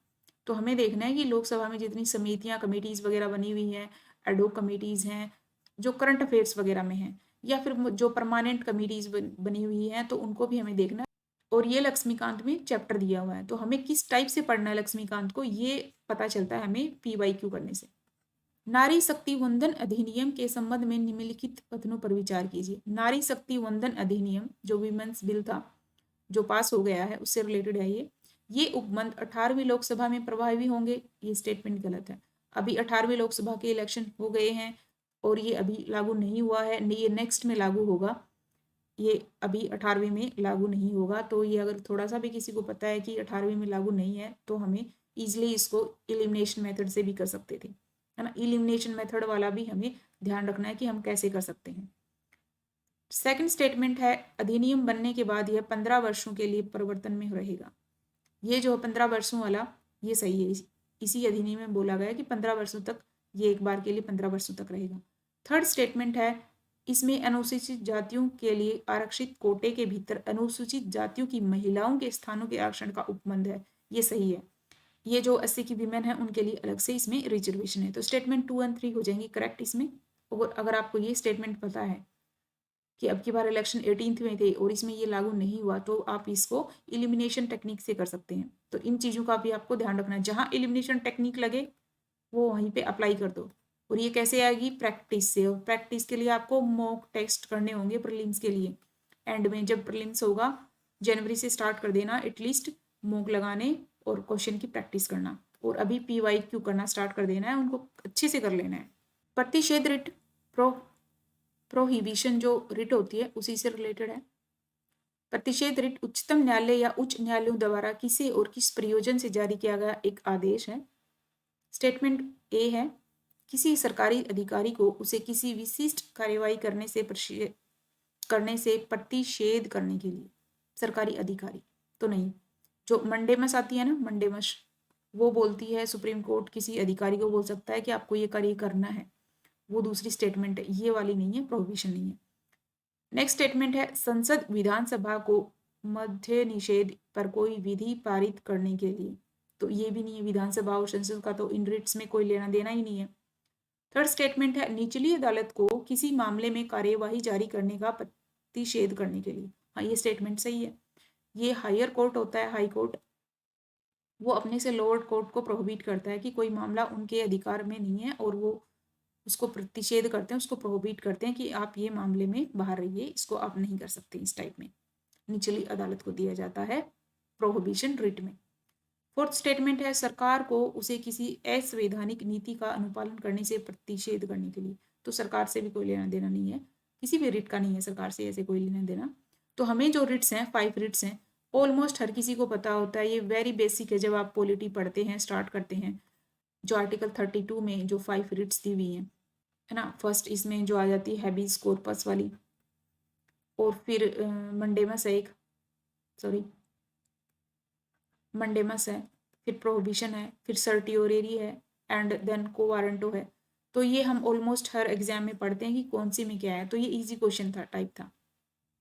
तो हमें देखना है कि लोकसभा में जितनी समितियां कमेटीज वगैरह बनी हुई हैं, एडोक कमेटीज हैं जो करंट अफेयर्स वगैरह में हैं, या फिर जो परमानेंट कमेटीज बनी हुई हैं, तो उनको भी हमें देखना है। और ये लक्ष्मीकांत में चैप्टर दिया हुआ है, तो हमें किस टाइप से पढ़ना है लक्ष्मीकांत को, ये पता चलता है हमें PYQ करने से। नारी शक्ति वंदन अधिनियम के संबंध में निम्नलिखित कथनों पर विचार कीजिए। नारी शक्ति वंदन अधिनियम जो विमेंस बिल था जो पास हो गया है उससे रिलेटेड है ये उपबंध 18वीं लोकसभा में प्रभावी होंगे, ये स्टेटमेंट गलत है। अभी 18वीं लोकसभा के इलेक्शन हो गए हैं और ये अभी लागू नहीं हुआ है, ये नेक्स्ट में लागू होगा, ये अभी 18वीं में लागू नहीं होगा। तो ये अगर थोड़ा सा भी किसी को पता है कि 18वीं में लागू नहीं है तो हमें ईजिली इसको एलिमिनेशन मेथड से भी कर सकते थे, है ना, एलिमिनेशन मेथड वाला भी हमें ध्यान रखना है कि हम कैसे कर सकते हैं। सेकंड स्टेटमेंट है अधिनियम बनने के बाद यह 15 वर्षों के लिए परिवर्तन में रहेगा, ये जो 15 वर्षों वाला ये सही है, इसी अधिनियम में बोला गया है कि 15 वर्षों तक ये एक बार के लिए 15 वर्षों तक रहेगा। थर्ड स्टेटमेंट है इसमें अनुसूचित जातियों के लिए आरक्षित कोटे के भीतर अनुसूचित जातियों की महिलाओं के स्थानों के आरक्षण का उपबंध है, ये सही है, ये जो 80 की विमेन है उनके लिए अलग से इसमें रिजर्वेशन है, तो स्टेटमेंट 2 और 3 हो जाएंगी करेक्ट इसमें। और अगर आपको ये स्टेटमेंट पता है कि अब की बार इलेक्शन 18th में थे और इसमें ये लागू नहीं हुआ, तो आप इसको इलिमिनेशन टेक्निक से कर सकते हैं, तो इन चीज़ों का भी आपको ध्यान रखना है, जहाँ इलिमिनेशन टेक्निक लगे वो वहीं पे अप्लाई कर दो। और ये कैसे आएगी, प्रैक्टिस से, और प्रैक्टिस के लिए आपको मॉक टेस्ट करने होंगे प्रीलिम्स के लिए, एंड में जब प्रीलिम्स होगा जनवरी से स्टार्ट कर देना एटलीस्ट मॉक लगाने और क्वेश्चन की प्रैक्टिस करना, और अभी PYQ करना स्टार्ट कर देना है, उनको अच्छे से कर लेना है। प्रतिषेध रिट प्रोहिबिशन जो रिट होती है उसी से रिलेटेड है। प्रतिषेध रिट उच्चतम न्यायालय या उच्च न्यायालयों द्वारा किसे और किस प्रयोजन से जारी किया गया एक आदेश है। स्टेटमेंट ए है किसी सरकारी अधिकारी को उसे किसी विशिष्ट कार्यवाही करने से प्रतिषेध करने के लिए, सरकारी अधिकारी तो नहीं, जो मंडेमस आती है ना, मंडेमस, वो बोलती है सुप्रीम कोर्ट किसी अधिकारी को बोल सकता है कि आपको ये कार्य करना है, वो दूसरी स्टेटमेंट है, ये वाली नहीं है, प्रोहिबिशन नहीं है। नेक्स्ट स्टेटमेंट है संसद विधानसभा को मध्य निषेध पर कोई विधि पारित करने के लिए, तो ये भी नहीं है, विधानसभा और संसद का तो इन रिट्स में कोई लेना देना ही नहीं है। थर्ड स्टेटमेंट है निचली अदालत को किसी मामले में कार्यवाही जारी करने का प्रतिषेध करने के लिए, हाँ ये स्टेटमेंट सही है, ये हायर कोर्ट होता है, हाई कोर्ट, वो अपने से लोअर कोर्ट को प्रोहिबिट करता है कि कोई मामला उनके अधिकार में नहीं है और वो उसको प्रतिषेध करते हैं, उसको प्रोहिबिट करते हैं कि आप ये मामले में बाहर रहिए, इसको आप नहीं कर सकते इस टाइप में। निचली अदालत को दिया जाता है प्रोहिबिशन रिट में। फोर्थ स्टेटमेंट है सरकार को उसे किसी असंवैधानिक नीति का अनुपालन करने से प्रतिषेध करने के लिए। तो सरकार से भी कोई लेना देना नहीं है, किसी भी रिट का नहीं है सरकार से ऐसे कोई लेना देना। तो हमें जो रिट्स हैं 5 रिट्स हैं, ऑलमोस्ट हर किसी को पता होता है, ये वेरी बेसिक है। जब आप पॉलिटी पढ़ते हैं स्टार्ट करते हैं, जो आर्टिकल 32 में जो 5 रिट्स दी हुई हैं है ना, फर्स्ट इसमें जो आ जाती है हैबीज कॉर्पस वाली, और फिर मंडेमस है एक, सॉरी मंडेमस है, फिर प्रोहिबिशन है, फिर सर्टियोरेरी है, एंड देन को वारंटो है। तो ये हम ऑलमोस्ट हर एग्जाम में पढ़ते हैं कि कौन सी में क्या है। तो ये इजी क्वेश्चन था, टाइप था।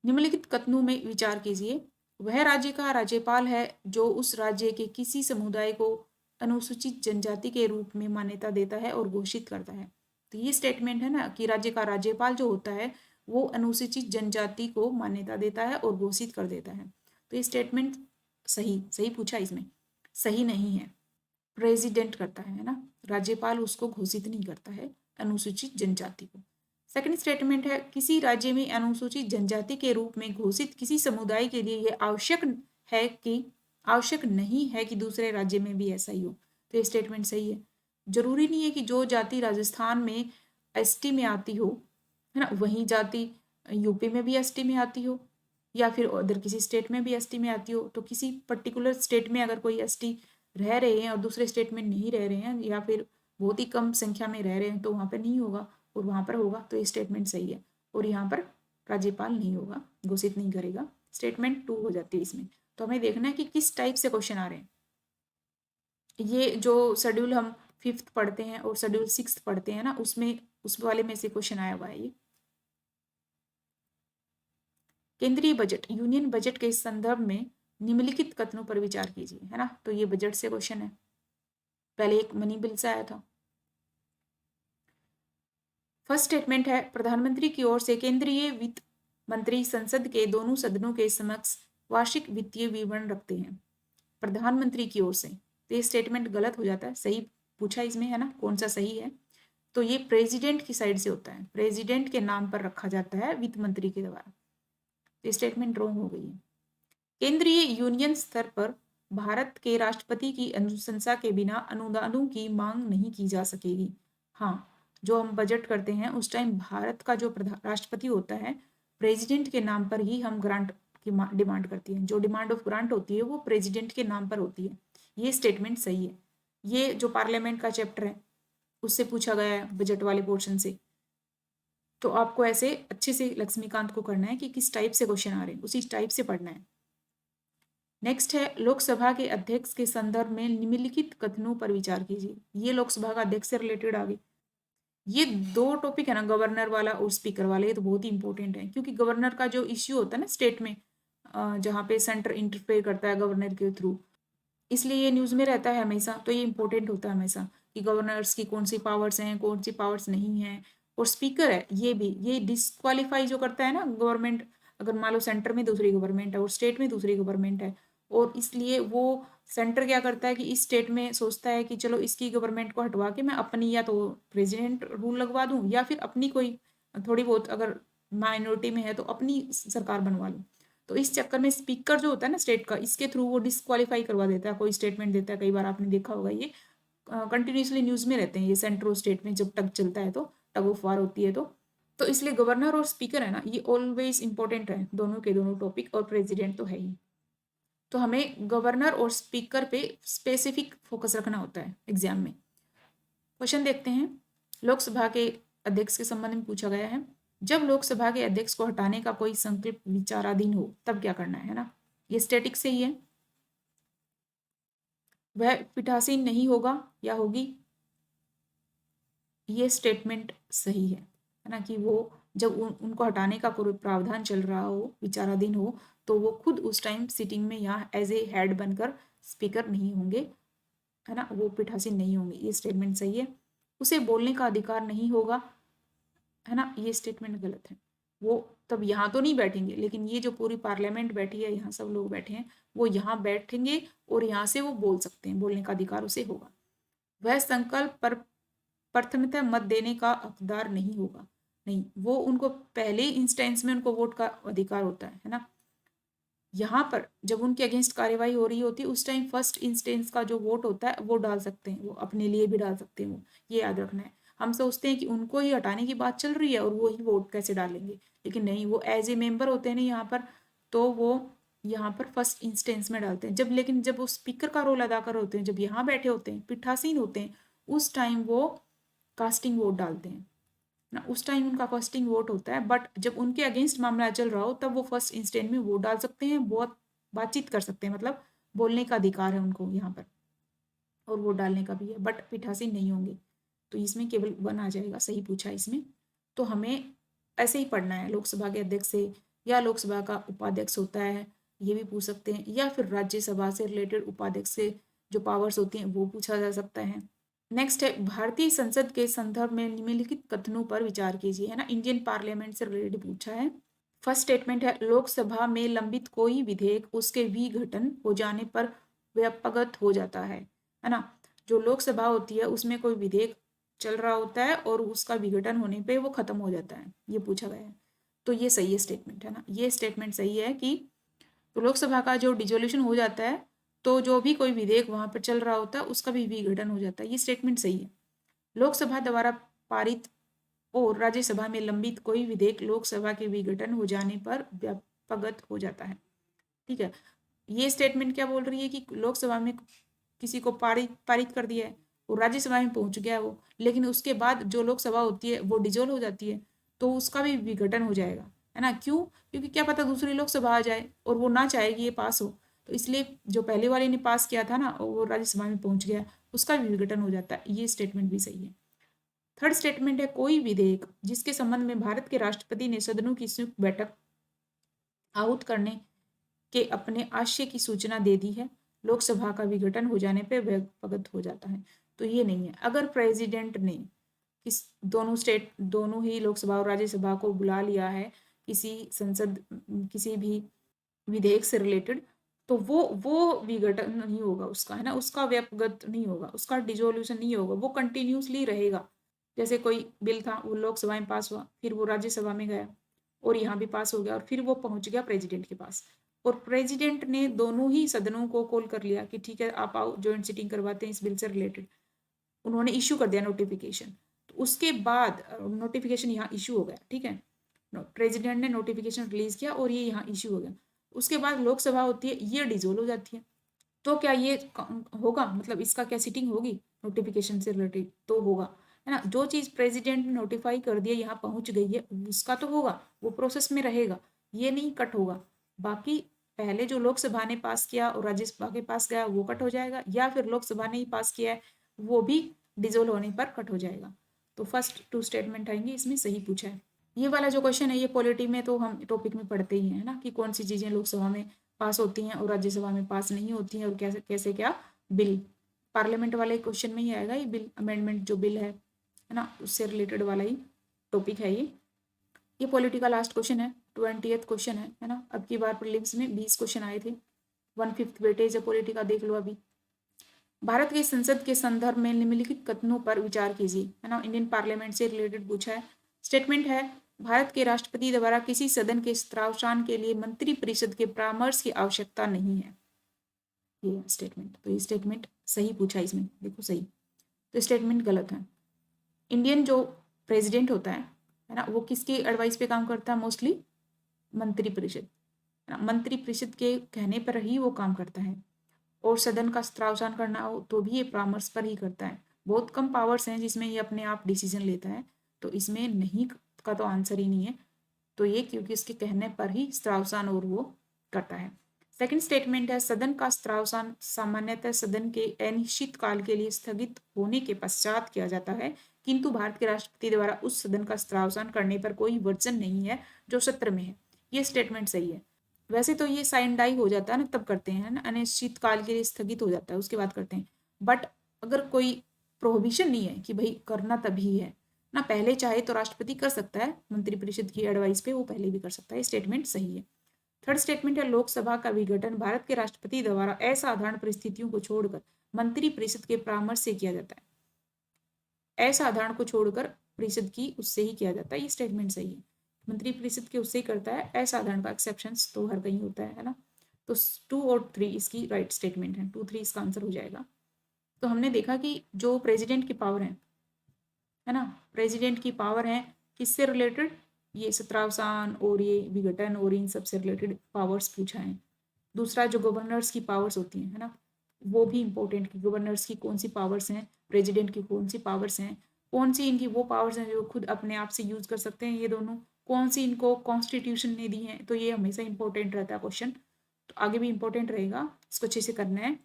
निम्नलिखित कथनों में विचार कीजिए। वह राज्य का राज्यपाल है जो उस राज्य के किसी समुदाय को अनुसूचित जनजाति के रूप में मान्यता देता है और घोषित करता है। तो ये स्टेटमेंट है ना कि राज्य का राज्यपाल जो होता है वो अनुसूचित जनजाति को मान्यता देता है और घोषित कर देता है। तो ये स्टेटमेंट सही सही पूछा, इसमें सही नहीं है। प्रेसिडेंट करता है ना, राज्यपाल उसको घोषित नहीं करता है अनुसूचित जनजाति को। सेकंड स्टेटमेंट है किसी राज्य में अनुसूचित जनजाति के रूप में घोषित किसी समुदाय के लिए यह आवश्यक नहीं है कि दूसरे राज्य में भी ऐसा ही हो। तो ये स्टेटमेंट सही है। जरूरी नहीं है कि जो जाति राजस्थान में एसटी में आती हो है ना, वही जाति यूपी में भी एसटी में आती हो, या फिर अदर किसी स्टेट में भी एसटी में आती हो। तो किसी पर्टिकुलर स्टेट में अगर कोई एसटी रह रहे हैं और दूसरे स्टेट में नहीं रह रहे हैं, या फिर बहुत ही कम संख्या में रह रहे हैं, तो वहाँ पर नहीं होगा और वहाँ पर होगा। तो ये स्टेटमेंट सही है। और यहाँ पर राज्यपाल नहीं होगा, घोषित नहीं करेगा। स्टेटमेंट 2 हो जाती है इसमें। तो हमें देखना है कि किस टाइप से क्वेश्चन आ रहे हैं। ये जो शेड्यूल हम 5th पढ़ते हैं और शेड्यूल 6th पढ़ते हैं ना, उसमें उस वाले में से क्वेश्चन आया हुआ है ये। केंद्रीय बजट यूनियन बजट के संदर्भ में निम्नलिखित कथनों पर विचार कीजिए, है ना। तो ये बजट से क्वेश्चन है। पहले एक मनी बिल से आया था। फर्स्ट स्टेटमेंट है प्रधानमंत्री की ओर से केंद्रीय वित्त मंत्री संसद के दोनों सदनों के समक्ष वार्षिक वित्तीय विवरण रखते हैं। प्रधानमंत्री की ओर से, तो ये स्टेटमेंट गलत हो जाता है। सही पूछा इसमें, है ना, कौन सा सही है। तो ये प्रेसिडेंट की साइड से होता है, प्रेसिडेंट के नाम पर रखा जाता है वित्त मंत्री के द्वारा। तो स्टेटमेंट रॉन्ग हो गई है। केंद्रीय यूनियन स्तर पर भारत के राष्ट्रपति की अनुशंसा के बिना अनुदानों की मांग नहीं की जा सकेगी। हाँ, जो हम बजट करते हैं उस टाइम भारत का जो राष्ट्रपति होता है, प्रेसिडेंट के नाम पर ही हम ग्रांट की डिमांड करती है। जो डिमांड ऑफ ग्रांट होती है वो प्रेसिडेंट के नाम पर होती है। ये स्टेटमेंट सही है। ये जो पार्लियामेंट का चैप्टर है उससे पूछा गया है, बजट वाले पोर्शन से। तो आपको ऐसे अच्छे से लक्ष्मीकांत को करना है कि किस टाइप से क्वेश्चन आ रहे हैं, उसी टाइप से पढ़ना है। नेक्स्ट है लोकसभा के अध्यक्ष के संदर्भ में निम्नलिखित कथनों पर विचार कीजिए। ये लोकसभा का अध्यक्ष से रिलेटेड आ गई। ये 2 टॉपिक है ना, गवर्नर वाला और स्पीकर वाला, ये तो बहुत ही इंपॉर्टेंट है। क्योंकि गवर्नर का जो इश्यू होता है ना स्टेट में, जहाँ पे सेंटर इंटरफेयर करता है गवर्नर के थ्रू, इसलिए ये न्यूज़ में रहता है हमेशा। तो ये इंपॉर्टेंट होता है हमेशा कि गवर्नर्स की कौन सी पावर्स हैं, कौन सी पावर्स नहीं हैं। और स्पीकर है ये भी, ये डिस्क्वालीफाई जो करता है ना गवर्नमेंट, अगर मान लो सेंटर में दूसरी गवर्नमेंट है और स्टेट में दूसरी गवर्नमेंट है, और इसलिए वो सेंटर क्या करता है कि इस स्टेट में सोचता है कि चलो इसकी गवर्नमेंट को हटवा के मैं अपनी या तो प्रेसिडेंट रूल लगवा दूं, या फिर अपनी कोई थोड़ी बहुत अगर माइनॉरिटी में है तो अपनी सरकार बनवा लूं। तो इस चक्कर में स्पीकर जो होता है ना स्टेट का, इसके थ्रू वो डिस्क्वालीफाई करवा देता है, कोई स्टेटमेंट देता है। कई बार आपने देखा होगा, ये कंटिन्यूसली न्यूज में रहते हैं ये सेंट्रो स्टेट में, जब टग चलता है तो टग ऑफ वार होती है। तो इसलिए गवर्नर और स्पीकर है ना, ये ऑलवेज इंपॉर्टेंट है, दोनों के दोनों टॉपिक, और प्रेसिडेंट तो है ही। तो हमें गवर्नर और स्पीकर पे स्पेसिफिक फोकस रखना होता है एग्जाम में। क्वेश्चन देखते हैं। लोकसभा के अध्यक्ष के संबंध में पूछा गया है, जब लोकसभा के अध्यक्ष को हटाने का कोई संकल्प विचाराधीन हो तब क्या करना है ना। ये स्टैटिक से ही है। वह पीठासीन नहीं होगा या होगी, ये स्टेटमेंट सही है ना, कि वो जब उनको हटाने का कोई प्रावधान चल रहा हो, विचाराधीन हो, तो वो खुद उस टाइम सिटिंग में यहाँ एज ए हेड बनकर स्पीकर नहीं होंगे, है ना, वो पीठासीन नहीं होंगे। ये स्टेटमेंट सही है। उसे बोलने का अधिकार नहीं होगा, है ना, ये स्टेटमेंट गलत है। वो तब यहाँ तो नहीं बैठेंगे, लेकिन ये जो पूरी पार्लियामेंट बैठी है, यहाँ सब लोग बैठे हैं, वो यहाँ बैठेंगे और यहाँ से वो बोल सकते हैं, बोलने का अधिकार उसे होगा। वह संकल्प पर प्रथमतः मत देने का हकदार नहीं होगा, नहीं, वो उनको पहले इंस्टेंस में उनको वोट का अधिकार होता है ना। यहाँ पर जब उनके अगेंस्ट कार्यवाही हो रही होती है उस टाइम फर्स्ट इंस्टेंस का जो वोट होता है वो डाल सकते हैं, वो अपने लिए भी डाल सकते हैं, वो ये याद रखना है। हम सोचते हैं कि उनको ही हटाने की बात चल रही है और वो ही वोट कैसे डालेंगे, लेकिन नहीं, वो एज ए मेंबर होते हैं ना यहाँ पर, तो वो यहाँ पर फर्स्ट इंस्टेंस में डालते हैं। जब लेकिन जब वो स्पीकर का रोल अदा कर होते हैं, जब यहाँ बैठे होते हैं, पीठासीन होते हैं, उस टाइम वो कास्टिंग वोट डालते हैं ना, उस टाइम उनका कास्टिंग वोट होता है। बट जब उनके अगेंस्ट मामला चल रहा हो तब वो फर्स्ट इंस्टेंट में वोट डाल सकते हैं, बहुत बातचीत कर सकते हैं, मतलब बोलने का अधिकार है उनको यहाँ पर, और वोट डालने का भी है, बट पीठासीन नहीं होंगे। तो इसमें केवल 1 आ जाएगा, सही पूछा इसमें। तो हमें ऐसे ही पढ़ना है, लोकसभा के अध्यक्ष से या लोकसभा का उपाध्यक्ष होता है, ये भी पूछ सकते हैं, या फिर राज्यसभा से रिलेटेड उपाध्यक्ष से जो पावर्स होती हैं वो पूछा जा सकता है। नेक्स्ट है, भारतीय संसद के संदर्भ में निम्नलिखित कथनों पर विचार कीजिए, है ना, इंडियन पार्लियामेंट से रिलेटेड पूछा है। फर्स्ट स्टेटमेंट है, लोकसभा में लंबित कोई विधेयक उसके विघटन हो जाने पर व्यापकगत हो जाता है ना। जो लोकसभा होती है उसमें कोई विधेयक चल रहा होता है और उसका विघटन होने पे वो खत्म हो जाता है, ये पूछा गया है। तो ये सही है स्टेटमेंट, है ना, ये स्टेटमेंट सही है कि तो लोकसभा का जो डिजोल्यूशन हो जाता है तो जो भी कोई विधेयक वहां पर चल रहा होता है उसका भी विघटन हो जाता है, ये स्टेटमेंट सही है। लोकसभा द्वारा पारित और राज्यसभा में लंबित कोई विधेयक लोकसभा के विघटन हो जाने पर व्यापकगत हो जाता है, ठीक है। ये स्टेटमेंट क्या बोल रही है कि लोकसभा में किसी को पारित पारित कर दिया है और राज्यसभा में पहुंच गया वो, लेकिन उसके बाद जो लोकसभा होती है वो डिजोल्व हो जाती है, तो उसका भी विघटन हो जाएगा, है ना। क्यों? क्योंकि क्या पता दूसरी लोकसभा आ जाए और वो ना चाहेगी ये पास हो, तो इसलिए जो पहले वाले ने पास किया था ना वो राज्यसभा में पहुंच गया, उसका भी विघटन हो जाता है, ये स्टेटमेंट भी सही है। थर्ड स्टेटमेंट है, कोई विधेयक जिसके संबंध में भारत के राष्ट्रपति ने सदनों की संयुक्त बैठक आहूत करने के अपने आशय की सूचना दे दी है, लोकसभा का विघटन हो जाने पर व्यापकगत हो जाता है। तो ये नहीं है। अगर प्रेसिडेंट ने किस दोनों ही लोकसभा और राज्यसभा को बुला लिया है किसी संसद किसी भी विधेयक से रिलेटेड, तो वो विघटन नहीं होगा उसका, है ना, उसका व्यापकगत नहीं होगा, उसका डिजोल्यूशन नहीं होगा, वो कंटिन्यूसली रहेगा। जैसे कोई बिल था वो लोकसभा में पास हुआ, फिर वो राज्यसभा में गया और यहाँ भी पास हो गया और फिर वो पहुंच गया प्रेसिडेंट के पास, और प्रेसिडेंट ने दोनों ही सदनों को कॉल कर लिया कि ठीक है आप आओ ज्वाइंट सिटिंग करवाते हैं इस बिल से रिलेटेड, उन्होंने इश्यू कर दिया नोटिफिकेशन, तो उसके बाद नोटिफिकेशन यहाँ इशू हो गया, ठीक है, प्रेसिडेंट ने नोटिफिकेशन रिलीज किया और ये यहाँ इशू हो गया, उसके बाद लोकसभा होती है ये डिजोल्व हो जाती है। तो क्या ये होगा, मतलब इसका क्या सिटिंग होगी नोटिफिकेशन से रिलेटेड? तो होगा, है ना, जो चीज प्रेसिडेंट ने नोटिफाई कर दिया यहाँ पहुंच गई है उसका तो होगा, वो प्रोसेस में रहेगा, ये नहीं कट होगा। बाकी पहले जो लोकसभा ने पास किया और राज्यसभा के पास गया वो कट हो जाएगा, या फिर लोकसभा ने ही पास किया है वो भी डिजोल्व होने पर कट हो जाएगा। तो फर्स्ट 2 स्टेटमेंट आएंगे, इसमें सही पूछा है। ये वाला जो क्वेश्चन है ये पॉलिटी में तो हम टॉपिक में पढ़ते ही हैं, है ना, कि कौन सी चीजें लोकसभा में पास होती हैं और राज्यसभा में पास नहीं होती हैं, और कैसे कैसे क्या बिल पार्लियामेंट वाले क्वेश्चन में ही आएगा, ये बिल अमेंडमेंट जो बिल है ना, उससे रिलेटेड वाला ही टॉपिक है ये पॉलिटिकल लास्ट क्वेश्चन है, 20th क्वेश्चन है ना। अब की बार प्रीलिम्स में 20 क्वेश्चन आए थे, 1/5 वेटेज है पॉलिटी का, देख लो अभी। भारत के संसद के संदर्भ में निम्नलिखित कथनों पर विचार कीजिए, है ना, इंडियन पार्लियामेंट से रिलेटेड पूछा है। स्टेटमेंट है, भारत के राष्ट्रपति द्वारा किसी सदन के त्रावसान के लिए मंत्री परिषद के परामर्श की आवश्यकता नहीं है, ये स्टेटमेंट। तो ये स्टेटमेंट सही पूछा इसमें, देखो सही, तो स्टेटमेंट गलत है। इंडियन जो प्रेसिडेंट होता है ना, वो किसकी एडवाइस पे काम करता है? मोस्टली मंत्री परिषद, है ना, मंत्री परिषद के कहने पर ही वो काम करता है, और सदन का त्रावसान करना हो तो भी ये परामर्श पर ही करता है। बहुत कम पावर्स हैं जिसमें ये अपने आप डिसीजन लेता है, तो इसमें नहीं का तो आंसर ही नहीं है, तो ये क्योंकि उसके कहने पर ही त्रावसान और वो करता है। सेकंड स्टेटमेंट है, सदन का त्रावसान सामान्यतः सदन के अनिश्चित काल के लिए स्थगित होने के पश्चात किया जाता है, किंतु भारत के राष्ट्रपति द्वारा उस सदन का त्रावसान करने पर कोई वर्जन नहीं है जो सत्र में है, ये स्टेटमेंट सही है। वैसे तो ये साइन डाई हो जाता है ना तब करते हैं ना, अनिश्चित काल के लिए स्थगित हो जाता है उसके बाद करते हैं, बट अगर कोई प्रोहिबिशन नहीं है कि भाई करना तभी है ना, पहले चाहे तो राष्ट्रपति कर सकता है, मंत्रिपरिषद की एडवाइस पे वो पहले भी कर सकता है, स्टेटमेंट सही है। थर्ड स्टेटमेंट है, लोकसभा का विघटन भारत के राष्ट्रपति द्वारा असाधारण परिस्थितियों को छोड़कर मंत्रिपरिषद के परामर्श से किया जाता है, असाधारण को छोड़कर परिषद की उससे ही किया जाता है, ये स्टेटमेंट सही है। मंत्रिपरिषद के उससे ही करता है, असाधारण का एक्सेप्शन तो हर कहीं होता है ना। तो 2 और 3 इसकी राइट स्टेटमेंट है, 2 3 इसका आंसर हो जाएगा। तो हमने देखा कि जो प्रेसिडेंट की पावर है ना, प्रेसिडेंट की पावर है किससे रिलेटेड, ये सत्रावसान और ये विघटन और इन सबसे रिलेटेड पावर्स पूछा है। दूसरा जो गवर्नर्स की पावर्स होती हैं, है ना, वो भी इंपॉर्टेंट कि गवर्नर्स की कौन सी पावर्स हैं, प्रेसिडेंट की कौन सी पावर्स हैं, कौन सी इनकी वो पावर्स हैं जो खुद अपने आप से यूज कर सकते हैं ये दोनों, कौन सी इनको कॉन्स्टिट्यूशन ने दी है। तो ये हमेशा इंपॉर्टेंट रहता है क्वेश्चन, तो आगे भी इंपॉर्टेंट रहेगा, इसको अच्छे से करना है।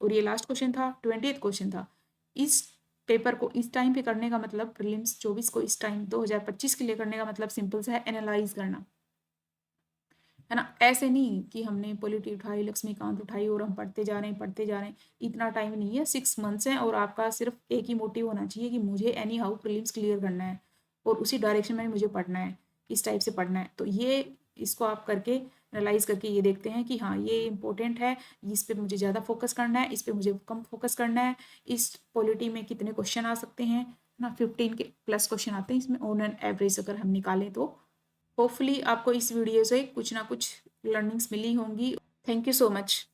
और ये लास्ट क्वेश्चन था, 20th क्वेश्चन था। इस पेपर को इस टाइम पे करने का मतलब, प्रीलिम्स 24 को इस टाइम 2025 के लिए करने का मतलब सिंपल सा है, एनालाइज करना, है ना। ऐसे नहीं कि हमने पॉलिटी उठाई, लक्ष्मीकांत उठाई और हम पढ़ते जा रहे हैं, इतना टाइम नहीं है, 6 मंथ्स हैं और आपका सिर्फ एक ही मोटिव होना चाहिए कि मुझे एनी हाउ प्रीलिम्स क्लियर करना है और उसी डायरेक्शन में मुझे पढ़ना है, इस टाइप से पढ़ना है। तो ये इसको आप करके एनालाइज करके ये देखते हैं कि हाँ ये इंपॉर्टेंट है, इस पे मुझे ज़्यादा फोकस करना है, इस पे मुझे कम फोकस करना है, इस पॉलिटी में कितने क्वेश्चन आ सकते हैं ना, 15 के प्लस क्वेश्चन आते हैं इसमें ऑन एन एवरेज अगर हम निकालें तो। होपफुली आपको इस वीडियो से कुछ ना कुछ लर्निंग्स मिली होंगी। Thank you so much.